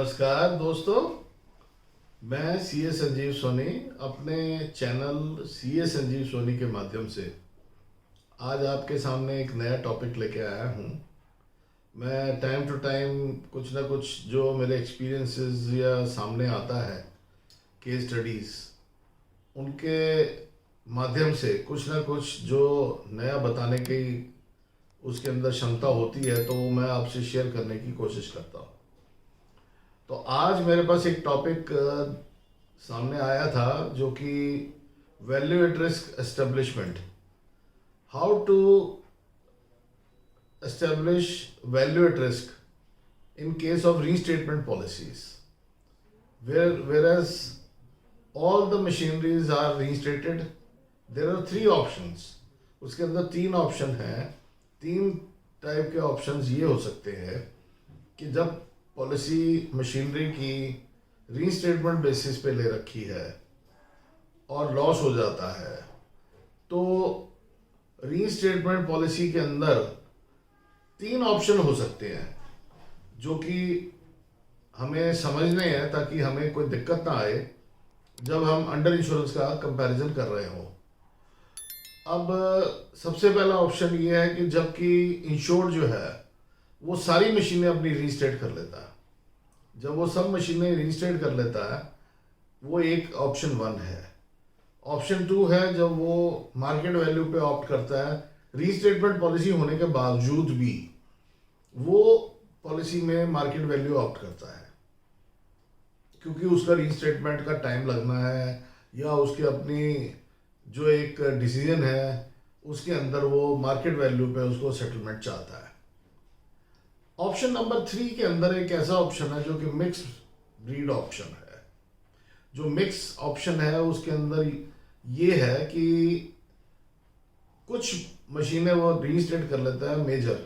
नमस्कार दोस्तों। मैं सीए संजीव सोनी अपने चैनल सीए संजीव सोनी के माध्यम से आज आपके सामने एक नया टॉपिक लेके आया हूँ। मैं टाइम टू टाइम कुछ ना कुछ जो मेरे एक्सपीरियंसेस या सामने आता है, केस स्टडीज़, उनके माध्यम से कुछ ना कुछ जो नया बताने की उसके अंदर क्षमता होती है तो वो मैं आपसे शेयर करने की कोशिश करता हूँ। तो आज मेरे पास एक टॉपिक सामने आया था जो कि value at risk establishment, how to establish value at risk in case of restatement policies whereas all the machineries are restated. There are three options. उसके अंदर तीन ऑप्शन हैं। तीन टाइप के ऑप्शंस ये हो सकते हैं कि जब पॉलिसी मशीनरी की रीस्टेटमेंट बेसिस पे ले रखी है और लॉस हो जाता है तो रीस्टेटमेंट पॉलिसी के अंदर तीन ऑप्शन हो सकते हैं जो कि हमें समझने हैं ताकि हमें कोई दिक्कत ना आए जब हम अंडर इंश्योरेंस का कंपैरिजन कर रहे हो। अब सबसे पहला ऑप्शन ये है कि जबकि इंश्योर्ड जो है वो सारी मशीनें अपनी रीस्टेट कर लेता है। जब वो सब मशीनें रीस्टेट कर लेता है वो एक ऑप्शन वन है। ऑप्शन टू है जब वो मार्केट वैल्यू पे ऑप्ट करता है, रीस्टेटमेंट पॉलिसी होने के बावजूद भी वो पॉलिसी में मार्केट वैल्यू ऑप्ट करता है क्योंकि उसका रीस्टेटमेंट का टाइम लगना है या उसकी अपनी जो एक डिसीजन है उसके अंदर वो मार्केट वैल्यू पे उसको सेटलमेंट चाहता है। ऑप्शन नंबर थ्री के अंदर एक ऐसा ऑप्शन है जो कि मिक्स ब्रीड ऑप्शन है। जो मिक्स ऑप्शन है उसके अंदर ये है कि कुछ मशीनें वो रीस्टेट कर लेता है मेजर,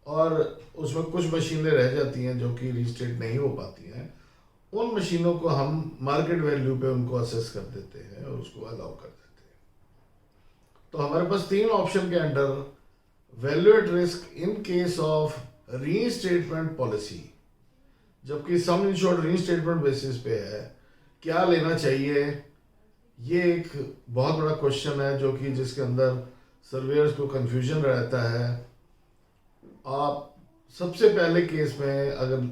और उसमें कुछ मशीनें रह जाती हैं जो कि रीस्टेट नहीं हो पाती हैं। उन मशीनों को हम मार्केट वैल्यू पे उनको असेस कर देते हैं और उसको अलाउ कर देते हैं। तो हमारे पास तीन ऑप्शन के under value at risk in case of restatement policy, जबकि सम इंश्योर्ड रीस्टेटमेंट बेसिस पे है, क्या लेना चाहिए। ये एक बहुत बड़ा क्वेश्चन है जो कि जिसके अंदर सर्वेयर्स को कंफ्यूजन रहता है। आप सबसे पहले केस में अगर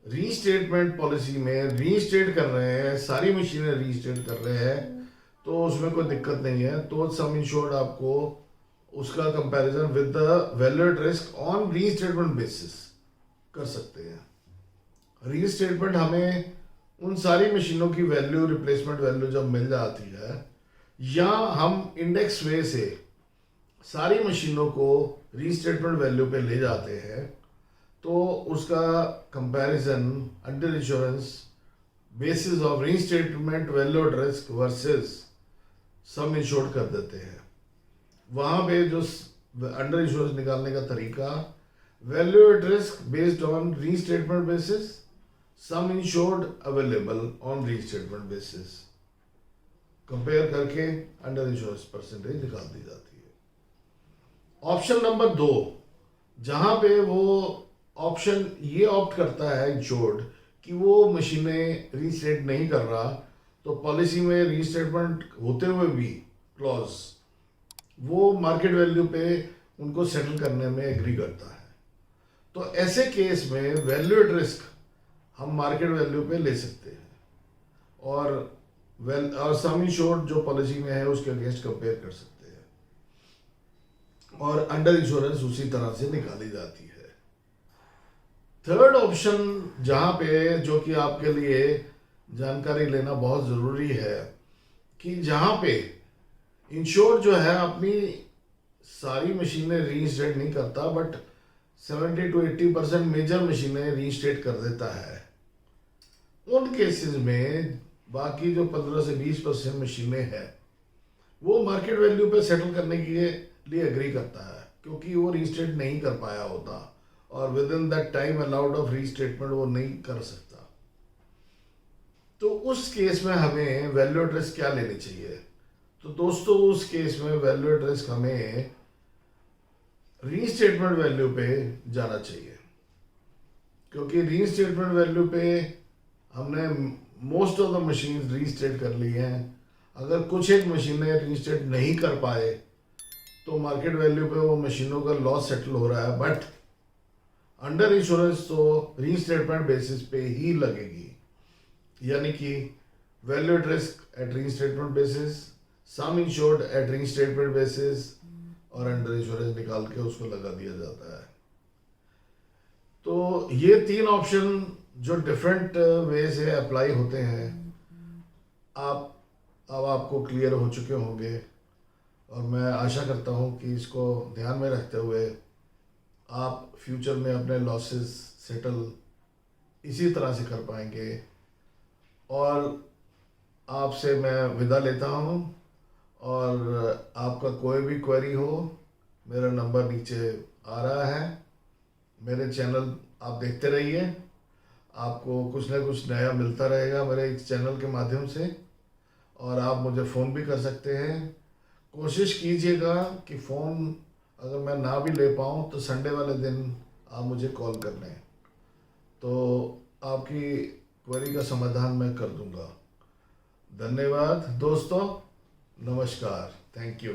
रीस्टेटमेंट पॉलिसी में रीस्टेट कर रहे हैं, सारी मशीनें रीस्टेट कर रहे हैं तो उसमें कोई दिक्कत नहीं है। तो सम इंश्योर्ड आपको उसका comparison with the value at risk on restatement basis कर सकते हैं। रीस्टेटमेंट हमें उन सारी मशीनों की वैल्यू, रिप्लेसमेंट वैल्यू जब मिल जाती है या हम इंडेक्स वे से सारी मशीनों को रीस्टेटमेंट वैल्यू पे ले जाते हैं तो उसका comparison under insurance basis of restatement value at risk versus some insured कर देते हैं। वहाँ पे जो अंडर इंश्योरेंस निकालने का तरीका, value at risk based on restatement basis, sum insured available on restatement basis, compare करके अंडर इंश्योरेंस परसेंटेज निकाल दी जाती है। ऑप्शन नंबर दो, जहाँ पे वो ऑप्शन ये ऑप्ट करता है इंश्योर्ड कि वो मशीनें रीस्टेट नहीं कर रहा तो पॉलिसी में रीस्टेटमेंट होते हुए भी क्लॉज वो मार्केट वैल्यू पे उनको सेटल करने में एग्री करता है। तो ऐसे केस में वैल्यू एट रिस्क हम मार्केट वैल्यू पे ले सकते हैं और सम इंश्योर्ड जो पॉलिसी में है उसके अगेंस्ट कंपेयर कर सकते हैं और अंडर इंश्योरेंस उसी तरह से निकाली जाती है। थर्ड ऑप्शन जहाँ पे जो कि आपके लिए जानकारी लेना बहुत ज़रूरी है कि जहाँ पे इंश्योर जो है अपनी सारी मशीनें रीस्टेट नहीं करता बट 70 to 80% मेजर मशीनें रीस्टेट कर देता है, उन केसेस में बाकी जो 15 से 20% मशीनें हैं वो मार्केट वैल्यू पे सेटल करने के लिए एग्री करता है क्योंकि वो रीस्टेट नहीं कर पाया होता और with in that time allowed of restatement वो नहीं कर सकता। तो उस केस में हमें वैल्यू एट रिस्क क्या लेनी चाहिए। तो दोस्तों उस केस में वैल्यू एट रिस्क हमें रीस्टेटमेंट वैल्यू पे जाना चाहिए। क्योंकि रीइंस्टेटमेंट वैल्यू पे हमने most of the machine reinstate कर ली हैं। अगर कुछ एक मशीनें रीइंस्टेट नहीं कर पाए तो मार्केट वैल्यू पे वो मशीनों का लॉस सेटल हो रहा है, बट अंडर इंश्योरेंस तो रीइंस्टेटमेंट बेसिस पे ही लगेगी, यानी कि value at risk at reinstatement basis, sum insured at reinstatement basis और अंडर इंश्योरेंस निकाल के उसको लगा दिया जाता है। तो ये तीन ऑप्शन जो डिफरेंट वे से अप्लाई होते हैं, आप अब आपको क्लियर हो चुके होंगे और मैं आशा करता हूँ कि इसको ध्यान में रखते हुए आप फ्यूचर में अपने लॉसेस सेटल इसी तरह से कर पाएंगे। और आपसे मैं विदा लेता हूँ, और आपका कोई भी क्वेरी हो, मेरा नंबर नीचे आ रहा है। मेरे चैनल आप देखते रहिए, आपको कुछ ना कुछ नया मिलता रहेगा मेरे इस चैनल के माध्यम से। और आप मुझे फ़ोन भी कर सकते हैं। कोशिश कीजिएगा कि फ़ोन अगर मैं ना भी ले पाऊँ तो संडे वाले दिन आप मुझे कॉल कर लें, तो आपकी क्वेरी का समाधान मैं कर दूंगा। धन्यवाद दोस्तों, नमस्कार, थैंक यू।